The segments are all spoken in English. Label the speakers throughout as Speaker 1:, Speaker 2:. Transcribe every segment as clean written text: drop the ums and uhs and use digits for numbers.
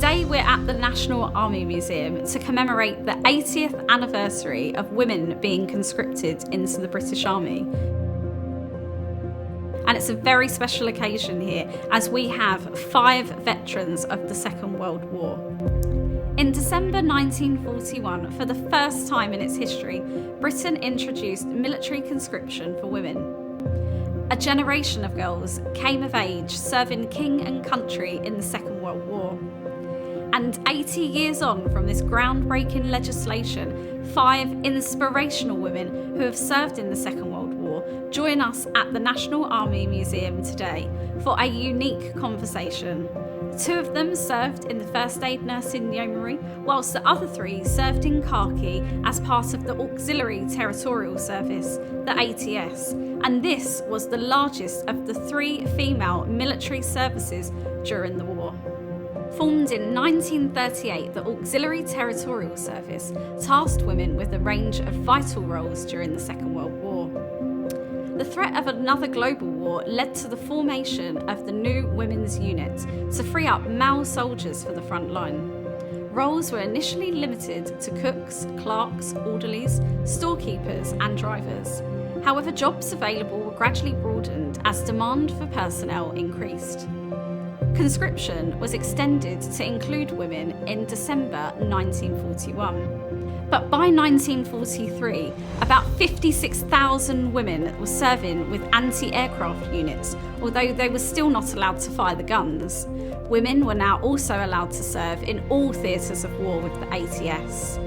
Speaker 1: Today we're at the National Army Museum to commemorate the 80th anniversary of women being conscripted into the British Army. And it's a very special occasion here as we have 5 veterans of the Second World War. In December 1941, for the first time in its history, Britain introduced military conscription for women. A generation of girls came of age serving king and country in the Second World War. And 80 years on from this groundbreaking legislation, 5 inspirational women who have served in the Second World War join us at the National Army Museum today for a unique conversation. 2 of them served in the First Aid Nursing Yeomanry, whilst the other 3 served in khaki as part of the Auxiliary Territorial Service, the ATS, and this was the largest of the 3 female military services during the war. Formed in 1938, the Auxiliary Territorial Service tasked women with a range of vital roles during the Second World War. The threat of another global war led to the formation of the new Women's Unit to free up male soldiers for the front line. Roles were initially limited to cooks, clerks, orderlies, storekeepers and drivers. However, jobs available were gradually broadened as demand for personnel increased. Conscription was extended to include women in December 1941. But by 1943, about 56,000 women were serving with anti-aircraft units, although they were still not allowed to fire the guns. Women were now also allowed to serve in all theatres of war with the ATS.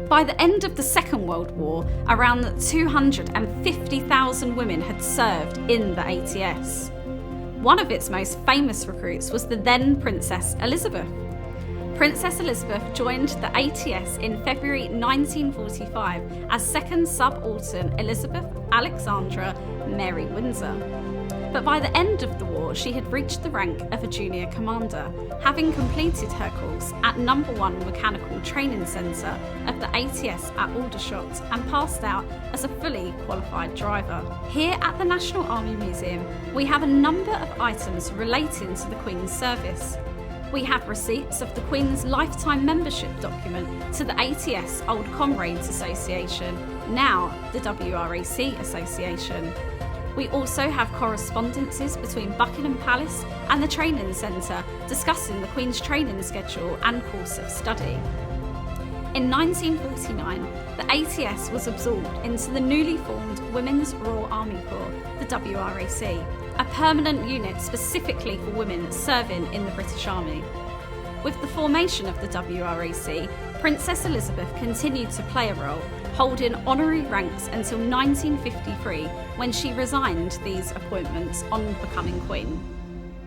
Speaker 1: By the end of the Second World War, around 250,000 women had served in the ATS. One of its most famous recruits was the then Princess Elizabeth. Princess Elizabeth joined the ATS in February 1945 as Second Subaltern Elizabeth Alexandra Mary Windsor. But by the end of the war, she had reached the rank of a junior commander, having completed her course at No. 1 Mechanical Training Centre of the ATS at Aldershot and passed out as a fully qualified driver. Here at the National Army Museum, we have a number of items relating to the Queen's service. We have receipts of the Queen's lifetime membership document to the ATS Old Comrades Association, now the WRAC Association. We also have correspondences between Buckingham Palace and the Training Centre discussing the Queen's training schedule and course of study. In 1949, the ATS was absorbed into the newly formed Women's Royal Army Corps, the WRAC, a permanent unit specifically for women serving in the British Army. With the formation of the WRAC, Princess Elizabeth continued to play a role, holding honorary ranks until 1953, when she resigned these appointments on becoming Queen.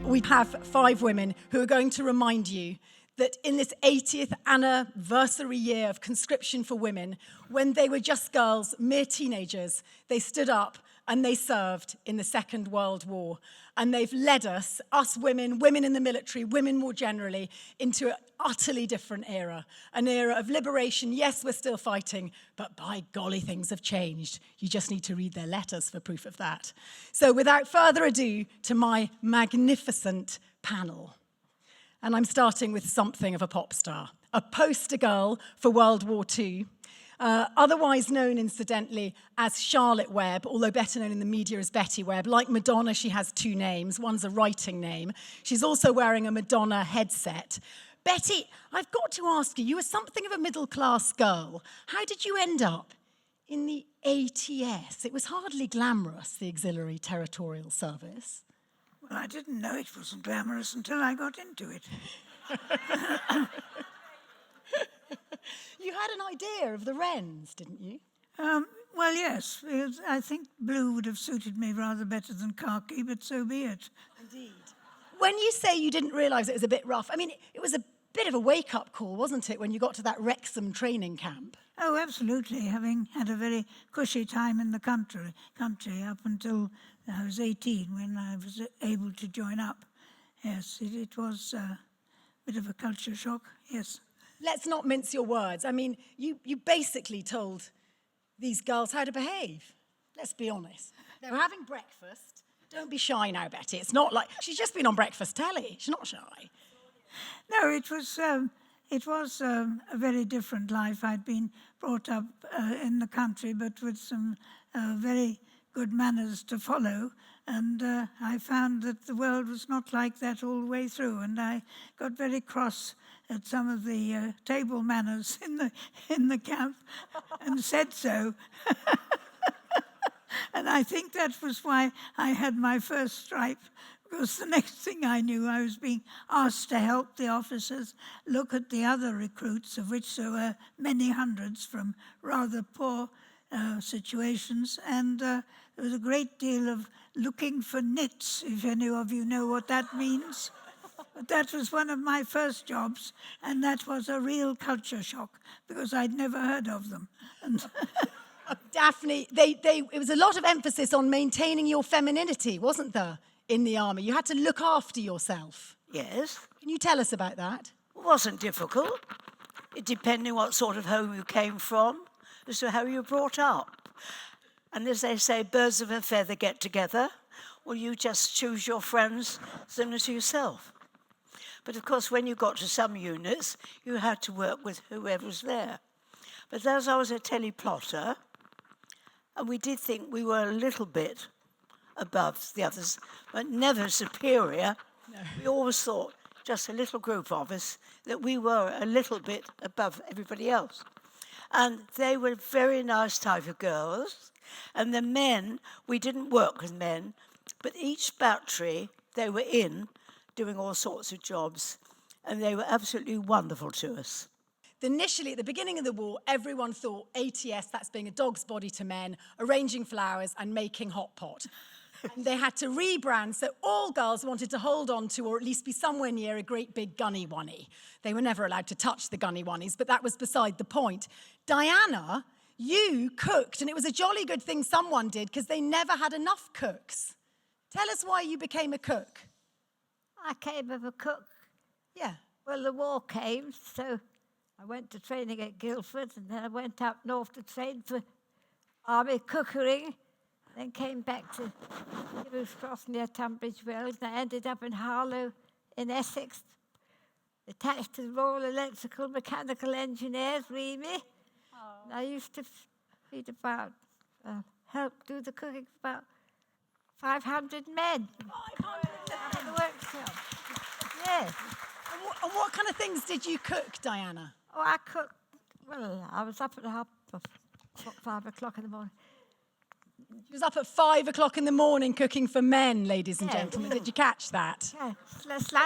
Speaker 2: We have 5 women who are going to remind you that in this 80th anniversary year of conscription for women, when they were just girls, mere teenagers, they stood up and they served in the Second World War. And they've led us women, women in the military, women more generally, into an utterly different era. An era of liberation. Yes, we're still fighting, but by golly, things have changed. You just need to read their letters for proof of that. So without further ado, to my magnificent panel. And I'm starting with something of a pop star, a poster girl for World War II. Otherwise known, incidentally, as Charlotte Webb, although better known in the media as Betty Webb. Like Madonna, she has 2 names. One's a writing name. She's also wearing a Madonna headset. Betty, I've got to ask you, you were something of a middle-class girl. How did you end up in the ATS? It was hardly glamorous, the Auxiliary Territorial Service.
Speaker 3: Well, I didn't know it wasn't glamorous until I got into it.
Speaker 2: You had an idea of the Wrens, didn't you?
Speaker 3: Well, yes. I think blue would have suited me rather better than khaki, but so be it.
Speaker 2: Indeed. When you say you didn't realise it was a bit rough, I mean, it was a bit of a wake-up call, wasn't it, when you got to that Wrexham training camp?
Speaker 3: Oh, absolutely. Having had a very cushy time in the country up until I was 18 when I was able to join up. Yes, it was a bit of a culture shock, yes.
Speaker 2: Let's not mince your words. I mean, you basically told these girls how to behave. Let's be honest. They were having breakfast. Don't be shy now, Betty. It's not like... She's just been on breakfast telly. She's not shy.
Speaker 3: No, it was a very different life. I'd been brought up in the country, but with some very good manners to follow. And I found that the world was not like that all the way through. And I got very cross at some of the table manners in the camp and said so. And I think that was why I had my first stripe, because the next thing I knew, I was being asked to help the officers look at the other recruits, of which there were many hundreds from rather poor situations. And there was a great deal of looking for nits, if any of you know what that means. But that was one of my first jobs, and that was a real culture shock, because I'd never heard of them. And
Speaker 2: Daphne, it was a lot of emphasis on maintaining your femininity, wasn't there, in the army? You had to look after yourself.
Speaker 4: Yes,
Speaker 2: Can you tell us about that?
Speaker 4: it wasn't difficult. It depended what sort of home you came from, as to how you were brought up. And as they say, birds of a feather get together. Well, you just choose your friends similar to yourself. But of course, when you got to some units, you had to work with whoever was there. But as I was a teleplotter, and we did think we were a little bit above the others, but never superior. No. We always thought, just a little group of us, that we were a little bit above everybody else. And they were very nice type of girls. And the men, we didn't work with men, but each battery they were in, doing all sorts of jobs, and they were absolutely wonderful to us.
Speaker 2: Initially, at the beginning of the war, everyone thought ATS, that's being a dog's body to men, arranging flowers and making hot pot. And they had to rebrand, so all girls wanted to hold on to, or at least be somewhere near, a great big gunny oneie. They were never allowed to touch the gunny oneys, but that was beside the point. Diana, you cooked, and it was a jolly good thing someone did, because they never had enough cooks. Tell us why you became a cook.
Speaker 5: I came as a cook.
Speaker 2: Yeah.
Speaker 5: Well, the war came, so I went to training at Guildford, and then I went up north to train for army cookery, then came back to Heroes Cross near Tunbridge Wells, and I ended up in Harlow in Essex, attached to the Royal Electrical Mechanical Engineers, REME. And I used to feed about, help do the cooking for about 500 men.
Speaker 2: 500
Speaker 5: in the workshop. Yes.
Speaker 2: And what kind of things did you cook, Diana?
Speaker 5: Oh, I cooked. Well, I was up at 5 o'clock in the morning.
Speaker 2: She was up at 5 o'clock in the morning cooking for men, ladies and
Speaker 5: Yeah.
Speaker 2: gentlemen. Did you catch that?
Speaker 5: Yeah.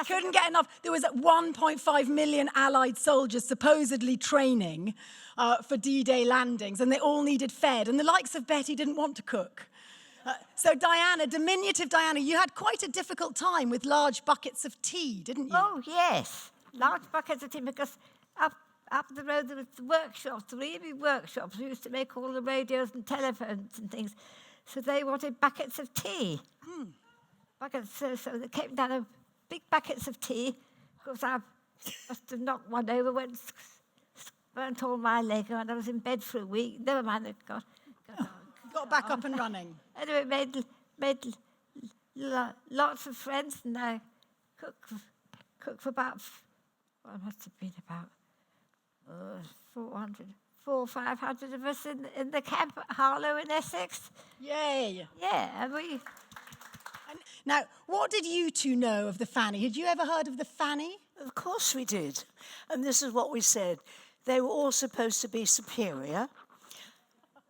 Speaker 2: Couldn't get enough. There was 1.5 million Allied soldiers supposedly training for D-Day landings, and they all needed fed. And the likes of Betty didn't want to cook. So Diana, diminutive Diana, you had quite a difficult time with large buckets of tea, didn't you?
Speaker 5: Oh, yes. Large buckets of tea, because up the road there was the workshops, the REME workshops, who used to make all the radios and telephones and things. So they wanted buckets of tea. Buckets, so they came down with big buckets of tea. Of course, I must have knocked one over, burnt all my leg, and I was in bed for a week. Never mind, it got
Speaker 2: Got back up and running.
Speaker 5: Anyway, made lots of friends, and I cooked for about, well, it must have been about 400 or 500 of us in the camp at Harlow in Essex.
Speaker 2: Yay.
Speaker 5: Yeah, and we...
Speaker 2: Now, what did you two know of the FANY? Had you ever heard of the FANY?
Speaker 4: Of course we did. And this is what we said. They were all supposed to be superior.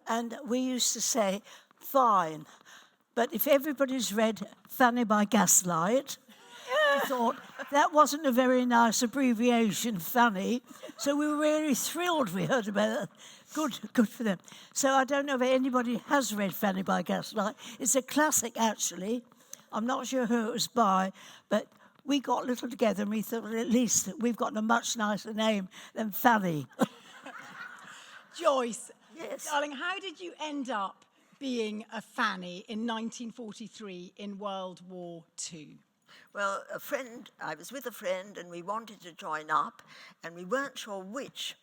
Speaker 4: And we used to say, fine. But if everybody's read FANY by Gaslight, we thought that wasn't a very nice abbreviation, FANY. So we were really thrilled we heard about it. Good for them. So I don't know if anybody has read FANY by Gaslight. It's a classic, actually. I'm not sure who it was by, but we got a little together and we thought, well, at least we've got a much nicer name than FANY.
Speaker 2: Joyce,
Speaker 4: Yes.
Speaker 2: darling, how did you end up being a FANY in 1943 in World War II?
Speaker 6: Well, I was with a friend and we wanted to join up and we weren't sure which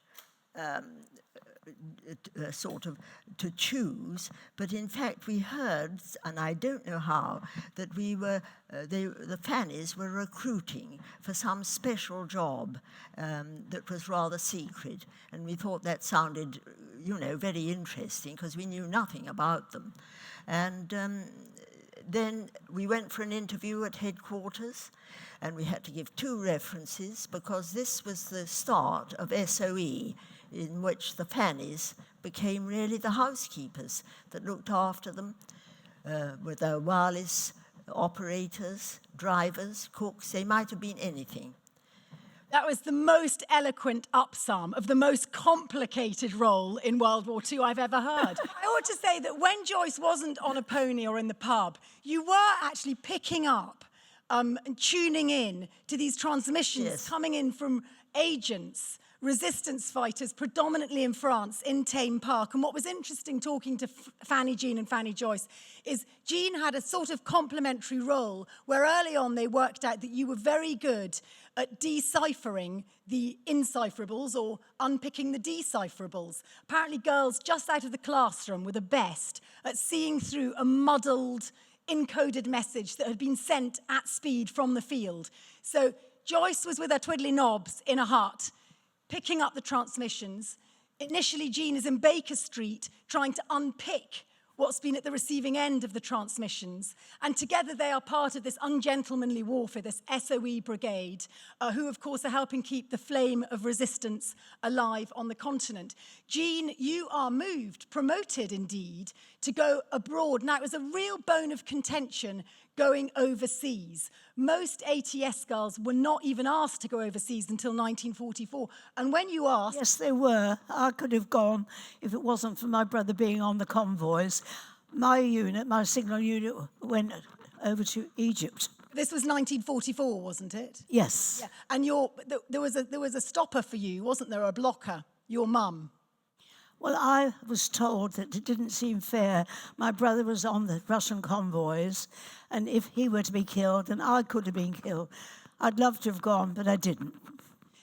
Speaker 6: sort of to choose, but in fact we heard, and I don't know how, that we were, the FANYs were recruiting for some special job that was rather secret, and we thought that sounded, you know, very interesting because we knew nothing about them. And then we went for an interview at headquarters, and we had to give 2 references because this was the start of SOE, in which the FANYs became really the housekeepers that looked after them, with their wireless operators, drivers, cooks. They might have been anything.
Speaker 2: That was the most eloquent upsum of the most complicated role in World War II I've ever heard. I ought to say that when Joyce wasn't on a pony or in the pub, you were actually picking up and tuning in to these transmissions coming in from agents, resistance fighters, predominantly in France, in Tame Park. And what was interesting talking to Fanny Jean and Fanny Joyce is Jean had a sort of complementary role where early on they worked out that you were very good at deciphering the incypherables or unpicking the decipherables. Apparently girls just out of the classroom were the best at seeing through a muddled, encoded message that had been sent at speed from the field. So Joyce was with her twiddly knobs in a hut, picking up the transmissions. Initially, Jean is in Baker Street trying to unpick what's been at the receiving end of the transmissions. And together they are part of this ungentlemanly warfare, this SOE brigade, who of course are helping keep the flame of resistance alive on the continent. Jean, you are moved, promoted indeed, to go abroad. Now, it was a real bone of contention going overseas. Most ATS girls were not even asked to go overseas until 1944. And when you asked...
Speaker 4: Yes, they were. I could have gone if it wasn't for my brother being on the convoys. My unit, my signal unit, went over to Egypt.
Speaker 2: This was 1944, wasn't it?
Speaker 4: Yes.
Speaker 2: Yeah. And there was a stopper for you, wasn't there, a blocker, your mum?
Speaker 4: Well, I was told that it didn't seem fair. My brother was on the Russian convoys, and if he were to be killed, then I could have been killed. I'd love to have gone, but I didn't.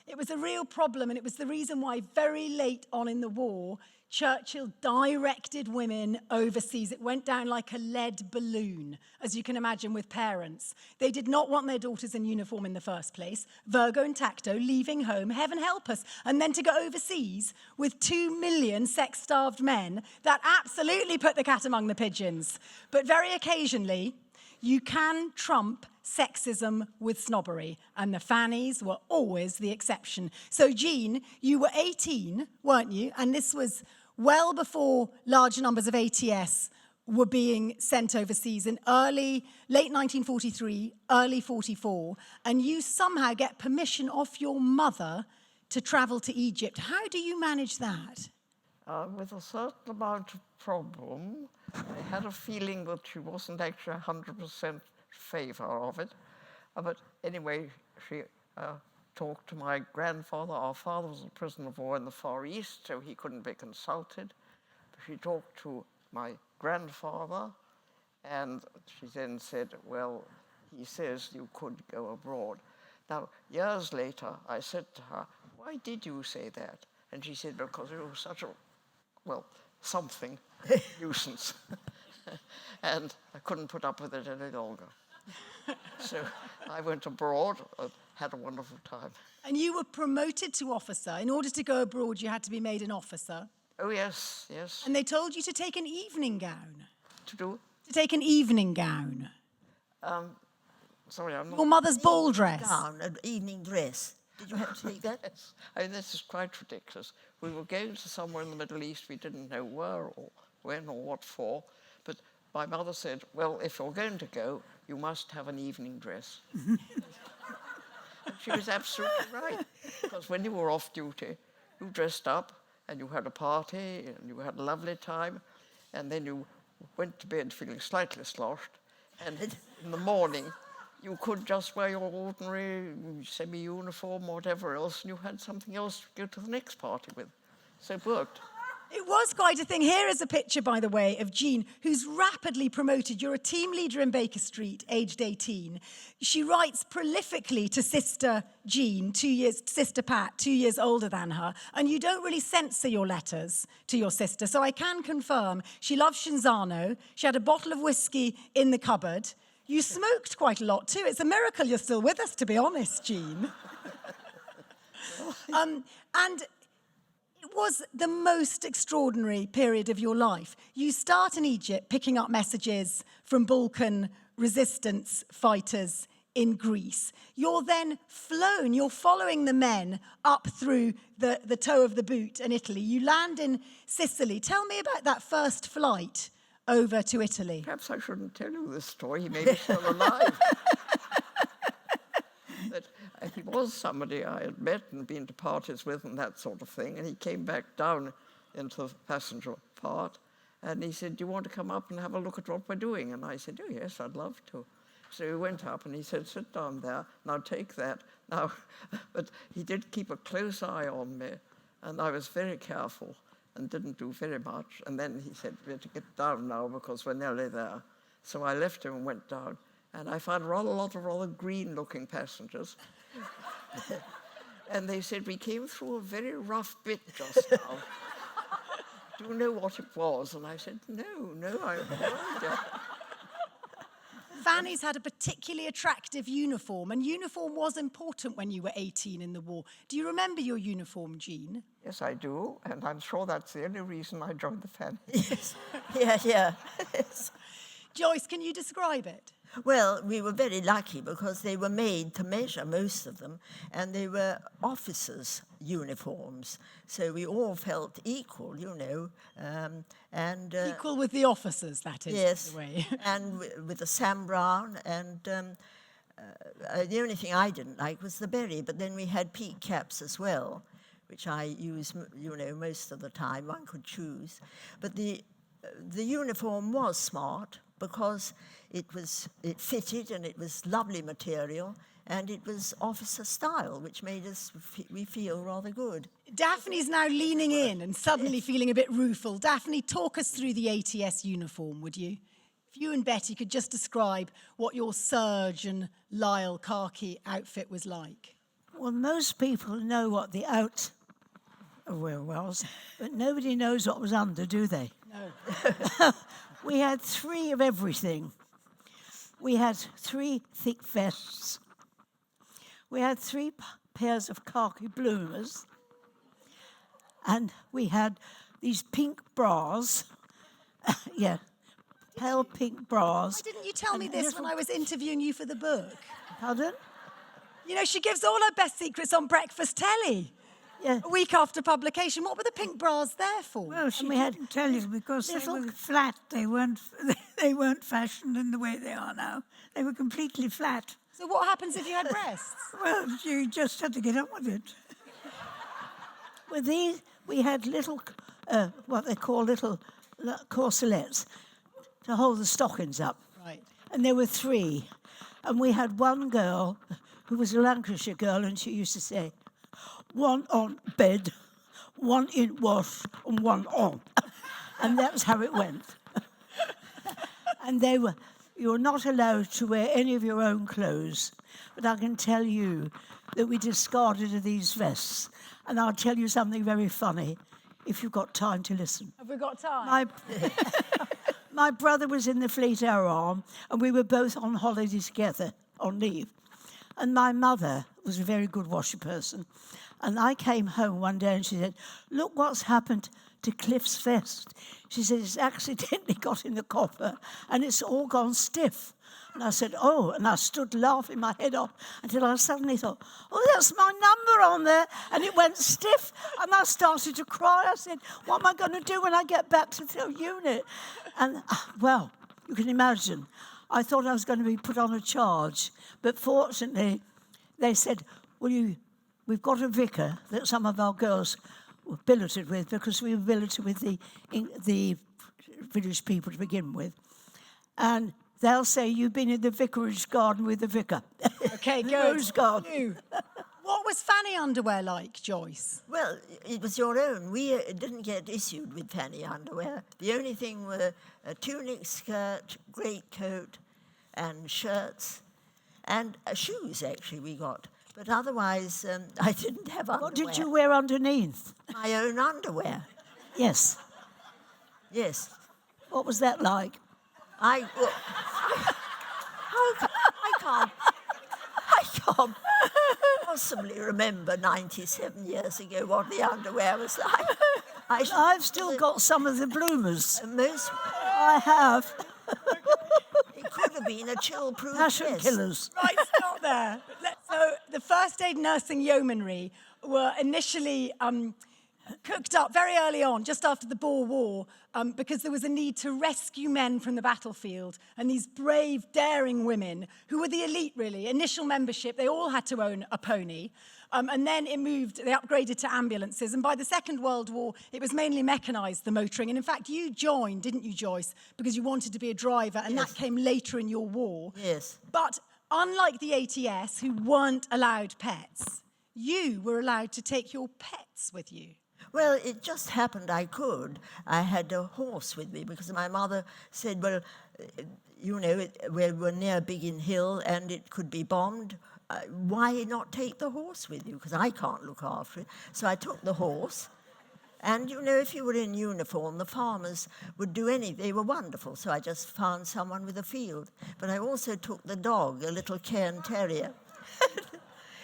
Speaker 2: It was a real problem, and it was the reason why very late on in the war, Churchill directed women overseas. It went down like a lead balloon, as you can imagine, with parents. They did not want their daughters in uniform in the first place. Virgo and Tacto leaving home, heaven help us. And then to go overseas with 2 million sex-starved men, that absolutely put the cat among the pigeons. But very occasionally, you can trump sexism with snobbery, and the FANYs were always the exception. So, Jean, you were 18, weren't you? And this was well before large numbers of ATS were being sent overseas in late 1943, early 44, and you somehow get permission off your mother to travel to Egypt. How do you manage that?
Speaker 7: With a certain amount of problem. I had a feeling that she wasn't actually 100% favor of it. But anyway, she talked to my grandfather. Our father was a prisoner of war in the Far East, so he couldn't be consulted. She talked to my grandfather, and she then said, well, he says you could go abroad. Now, years later, I said to her, why did you say that? And she said, because it was such a, well, something nuisance. And I couldn't put up with it any longer. So I went abroad, had a wonderful time.
Speaker 2: And you were promoted to officer. In order to go abroad, you had to be made an officer.
Speaker 7: Oh, yes, yes.
Speaker 2: And they told you to take an evening gown.
Speaker 7: To do?
Speaker 2: To take an evening gown.
Speaker 7: Sorry, I'm not...
Speaker 2: Your mother's ball dress.
Speaker 6: Gown, an evening dress. Did you have to take that?
Speaker 7: Yes. I mean, this is quite ridiculous. We were going to somewhere in the Middle East. We didn't know where or when or what for. But my mother said, well, if you're going to go, you must have an evening dress. She was absolutely right. Because when you were off duty, you dressed up and you had a party and you had a lovely time. And then you went to bed feeling slightly sloshed. And in the morning, you could just wear your ordinary semi-uniform or whatever else, and you had something else to go to the next party with. So it worked.
Speaker 2: It was quite a thing. Here is a picture, by the way, of Jean, who's rapidly promoted. You're a team leader in Baker Street, aged 18. She writes prolifically to Sister Jean, Sister Pat, 2 years older than her, and you don't really censor your letters to your sister. So I can confirm she loves Shinzano. She had a bottle of whiskey in the cupboard. You smoked quite a lot too. It's a miracle you're still with us, to be honest, Jean. And it was the most extraordinary period of your life. You start in Egypt picking up messages from Balkan resistance fighters in Greece. You're then flown, you're following the men up through the toe of the boot in Italy. You land in Sicily. Tell me about that first flight over to Italy.
Speaker 7: Perhaps I shouldn't tell you this story. He may be still alive. But he was somebody I had met and been to parties with and that sort of thing. And he came back down into the passenger part. And he said, do you want to come up and have a look at what we're doing? And I said, oh, yes, I'd love to. So we went up and he said, sit down there. Now take that. Now, but he did keep a close eye on me. And I was very careful and didn't do very much. And then he said, we have to get down now because we're nearly there. So I left him and went down. And I found a lot of rather green-looking passengers. And they said, we came through a very rough bit just now. Do you know what it was? And I said, no, I have no idea.
Speaker 2: Fanny's had a particularly attractive uniform, and uniform was important when you were 18 in the war. Do you remember your uniform, Jean?
Speaker 7: Yes, I do, and I'm sure that's the only reason I joined the FANY.
Speaker 6: Yes, yeah. Yes.
Speaker 2: Joyce, can you describe it?
Speaker 6: Well, we were very lucky because they were made to measure, most of them, and they were officers' uniforms. So we all felt equal, you know.
Speaker 2: Equal with the officers, that is.
Speaker 6: Yes,
Speaker 2: the way.
Speaker 6: and with the Sam Brown. And the only thing I didn't like was the berry, but then we had peak caps as well, which I use, you know, most of the time. One could choose. But the uniform was smart, because it fitted and it was lovely material and it was officer style, which made we feel rather good.
Speaker 2: Daphne's now leaning in and suddenly feeling a bit rueful. Daphne, talk us through the ATS uniform, would you? If you and Betty could just describe what your Serge and Lyle khaki outfit was like.
Speaker 4: Well, most people know what the outerwear was, but nobody knows what was under, do they?
Speaker 2: No.
Speaker 4: We had 3 of everything. We had 3 thick vests. We had 3 pairs of khaki bloomers. And we had these pink bras. Yeah, pale pink bras.
Speaker 2: Why didn't you tell me this when I was interviewing you for the book?
Speaker 4: Pardon?
Speaker 2: You know, she gives all her best secrets on breakfast telly.
Speaker 4: Yeah.
Speaker 2: A week after publication. What were the pink bras there for?
Speaker 3: Well, she didn't tell you because they were flat. They weren't fashioned in the way they are now. They were completely flat.
Speaker 2: So what happens if you had breasts?
Speaker 3: Well, you just had to get on with it.
Speaker 4: With these, we had little, what they call little corselets to hold the stockings up.
Speaker 2: Right.
Speaker 4: And there were 3. And we had one girl who was a Lancashire girl, and she used to say, 1 on bed, 1 in wash, and 1 on. And that's how it went. And you were not allowed to wear any of your own clothes. But I can tell you that we discarded these vests. And I'll tell you something very funny, if you've got time to listen.
Speaker 2: Have we got time?
Speaker 4: My brother was in the Fleet Air Arm, and we were both on holiday together, on leave. And my mother was a very good washer person. And I came home one day and she said, look what's happened to Cliff's vest. She said, it's accidentally got in the copper and it's all gone stiff. And I said, oh, and I stood laughing my head off until I suddenly thought, oh, that's my number on there. And it went stiff and I started to cry. I said, what am I going to do when I get back to the unit? And, well, you can imagine, I thought I was going to be put on a charge. But fortunately, they said, well, we've got a vicar that some of our girls were billeted with because we were billeted with the British people to begin with. And they'll say, you've been in the vicarage garden with the vicar.
Speaker 2: Okay,
Speaker 4: the
Speaker 2: good.
Speaker 4: Rose garden.
Speaker 2: What was FANY underwear like, Joyce?
Speaker 6: Well, it was your own. We didn't get issued with FANY underwear. The only thing were a tunic, skirt, greatcoat, and shirts, and shoes, actually, we got. But otherwise, I didn't have underwear.
Speaker 4: What did you wear underneath?
Speaker 6: My own underwear.
Speaker 4: Yes.
Speaker 6: Yes.
Speaker 4: What was that like?
Speaker 6: I can't possibly remember 97 years ago what the underwear was like.
Speaker 4: I've still got some of the bloomers.
Speaker 6: Most,
Speaker 4: I have.
Speaker 6: it could have been a chill-proof
Speaker 4: Passion
Speaker 6: vest.
Speaker 4: killers.
Speaker 2: Right, stop there. So the First Aid Nursing Yeomanry were initially cooked up very early on, just after the Boer War, because there was a need to rescue men from the battlefield. And these brave, daring women, who were the elite, really, initial membership, they all had to own a pony. And then it moved, they upgraded to ambulances. And by the Second World War, it was mainly mechanised, the motoring. And in fact, you joined, didn't you, Joyce, because you wanted to be a driver, and
Speaker 6: Yes.
Speaker 2: that came later in your war.
Speaker 6: Yes.
Speaker 2: But unlike the ATS, who weren't allowed pets, you were allowed to take your pets with you.
Speaker 6: Well, it just happened I could. I had a horse with me because my mother said, well, you know, we're near Biggin Hill and it could be bombed. Why not take the horse with you? Because I can't look after it. So I took the horse. And, you know, if you were in uniform, the farmers would do anything. They were wonderful. So I just found someone with a field. But I also took the dog, a little Cairn Terrier.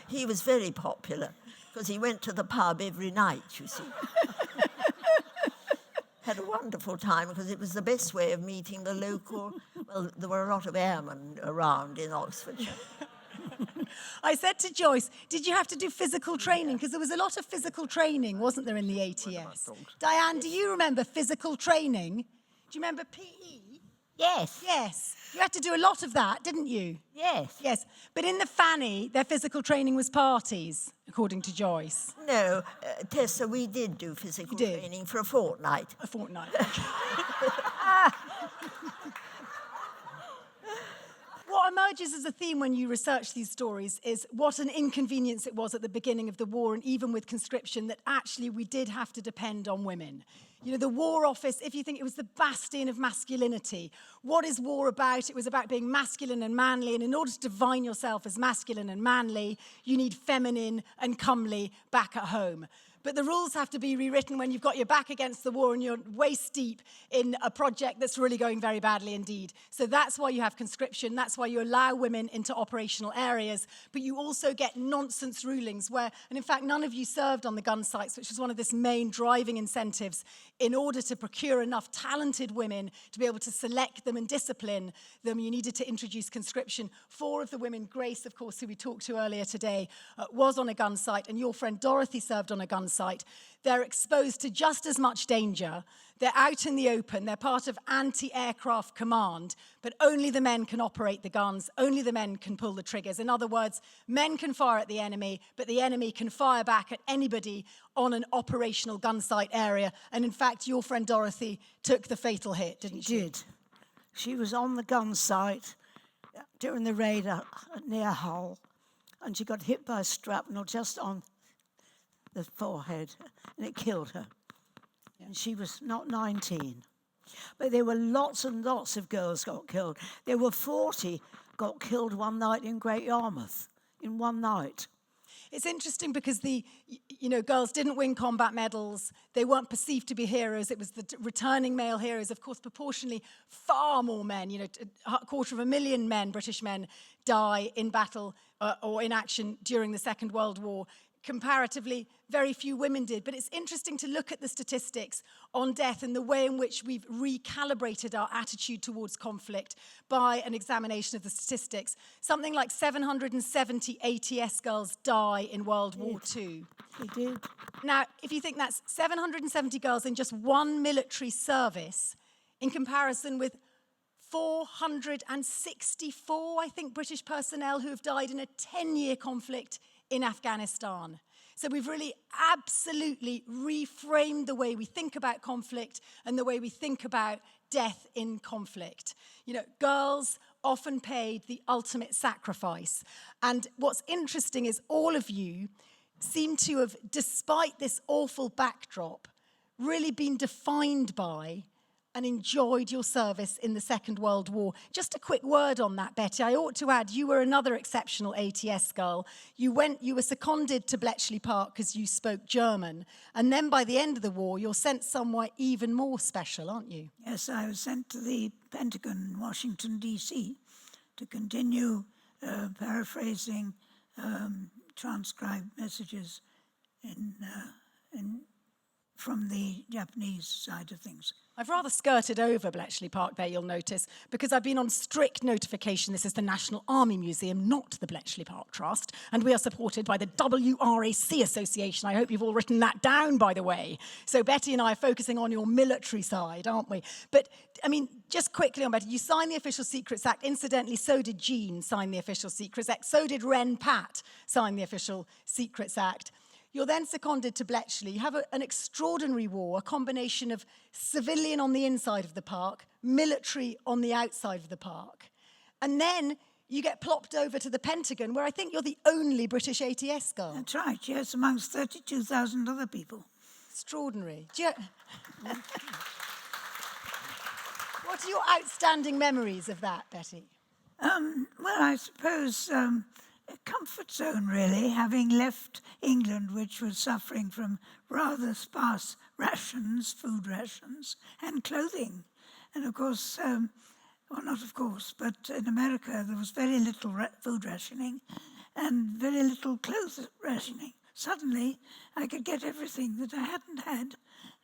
Speaker 6: He was very popular because he went to the pub every night, you see. Had a wonderful time because it was the best way of meeting the local... Well, there were a lot of airmen around in Oxfordshire.
Speaker 2: I said to Joyce, did you have to do physical training? Because there was a lot of physical training, wasn't there, in the ATS? Diane, do you remember physical training? Do you remember PE?
Speaker 5: Yes.
Speaker 2: Yes. You had to do a lot of that, didn't you?
Speaker 5: Yes.
Speaker 2: Yes. But in the FANY, their physical training was parties, according to Joyce.
Speaker 6: No, Tessa, we did do physical training for a fortnight.
Speaker 2: A fortnight. What emerges as a theme when you research these stories is what an inconvenience it was at the beginning of the war, and even with conscription, that actually we did have to depend on women. You know, the War Office, if you think it was the bastion of masculinity, what is war about? It was about being masculine and manly, and in order to define yourself as masculine and manly, you need feminine and comely back at home. But the rules have to be rewritten when you've got your back against the war and you're waist deep in a project that's really going very badly indeed. So that's why you have conscription. That's why you allow women into operational areas. But you also get nonsense rulings where, and in fact, none of you served on the gun sites, which was one of this main driving incentives in order to procure enough talented women to be able to select them and discipline them. You needed to introduce conscription. 4 of the women, Grace, of course, who we talked to earlier today, was on a gun site, and your friend Dorothy served on a gun site. They're exposed to just as much danger. They're out in the open. They're part of anti-aircraft command, but only the men can operate the guns. Only the men can pull the triggers. In other words, men can fire at the enemy, but the enemy can fire back at anybody on an operational gun site area. And in fact, your friend Dorothy took the fatal hit, didn't she?
Speaker 4: She did. She was on the gun site during the raid near Hull, and she got hit by a shrapnel just on the forehead, and it killed her. And she was not 19. But there were lots and lots of girls got killed. There were 40 got killed one night in Great Yarmouth, in one night.
Speaker 2: It's interesting because the girls didn't win combat medals. They weren't perceived to be heroes. It was the returning male heroes. Of course, proportionally, far more men. 250,000 men, British men, die in battle or in action during the Second World War. Comparatively, very few women did. But it's interesting to look at the statistics on death and the way in which we've recalibrated our attitude towards conflict by an examination of the statistics. Something like 770 ATS girls die in World War II.
Speaker 4: They did.
Speaker 2: Now, if you think that's 770 girls in just one military service, in comparison with 464, I think, British personnel who have died in a 10-year conflict in Afghanistan. So we've really absolutely reframed the way we think about conflict and the way we think about death in conflict. Girls often paid the ultimate sacrifice. And what's interesting is all of you seem to have, despite this awful backdrop, really been defined by and enjoyed your service in the Second World War. Just a quick word on that, Betty. I ought to add, you were another exceptional ATS girl. You were seconded to Bletchley Park because you spoke German. And then by the end of the war, you're sent somewhere even more special, aren't you?
Speaker 3: Yes, I was sent to the Pentagon in Washington, D.C. to continue paraphrasing transcribed messages from the Japanese side of things.
Speaker 2: I've rather skirted over Bletchley Park there, you'll notice, because I've been on strict notification this is the National Army Museum, not the Bletchley Park Trust, and we are supported by the WRAC Association. I hope you've all written that down, by the way. So Betty and I are focusing on your military side, aren't we? But, I mean, just quickly on Betty, you signed the Official Secrets Act. Incidentally, so did Jean sign the Official Secrets Act. So did Ren Pat sign the Official Secrets Act. You're then seconded to Bletchley. You have an extraordinary war, a combination of civilian on the inside of the park, military on the outside of the park. And then you get plopped over to the Pentagon, where I think you're the only British ATS girl.
Speaker 3: That's right, yes, amongst 32,000 other people.
Speaker 2: Extraordinary. What are your outstanding memories of that, Betty?
Speaker 3: Well, I suppose a comfort zone, really, having left England, which was suffering from rather sparse rations, food rations, and clothing. And of course, well, not of course, but in America there was very little food rationing and very little clothes rationing. Suddenly, I could get everything that I hadn't had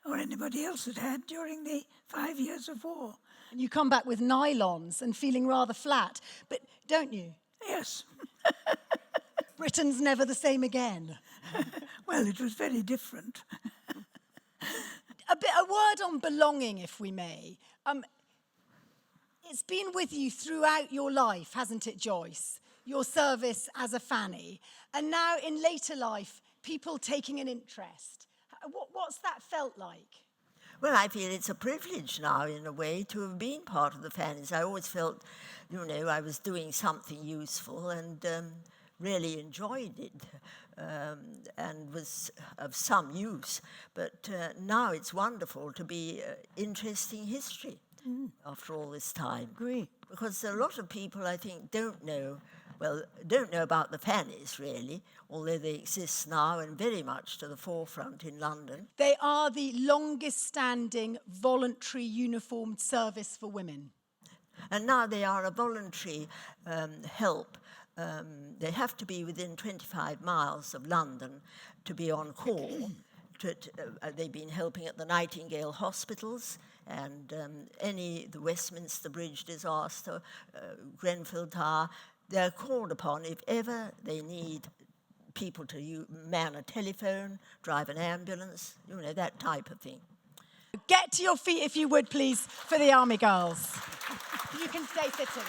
Speaker 3: or anybody else had had during the 5 years of war.
Speaker 2: And you come back with nylons and feeling rather flat, but don't you?
Speaker 3: Yes.
Speaker 2: Britain's never the same again.
Speaker 3: Well, it was very different.
Speaker 2: A word on belonging, if we may. It's been with you throughout your life, hasn't it, Joyce? Your service as a FANY. And now, in later life, people taking an interest. What's that felt like?
Speaker 6: Well, I feel it's a privilege now, in a way, to have been part of the FANYs. I always felt, you know, I was doing something useful and really enjoyed it and was of some use. But now it's wonderful to be interesting history after all this time.
Speaker 4: Agree.
Speaker 6: Because a lot of people, I think, don't know about the FANYs, really, although they exist now and very much to the forefront in London.
Speaker 2: They are the longest-standing voluntary uniformed service for women.
Speaker 6: And now they are a voluntary help. They have to be within 25 miles of London to be on call. They've been helping at the Nightingale hospitals and the Westminster Bridge disaster, Grenfell Tower. They're called upon if ever they need people to man a telephone, drive an ambulance, you know, that type of thing.
Speaker 2: Get to your feet, if you would, please, for the Army girls. You can stay sitting.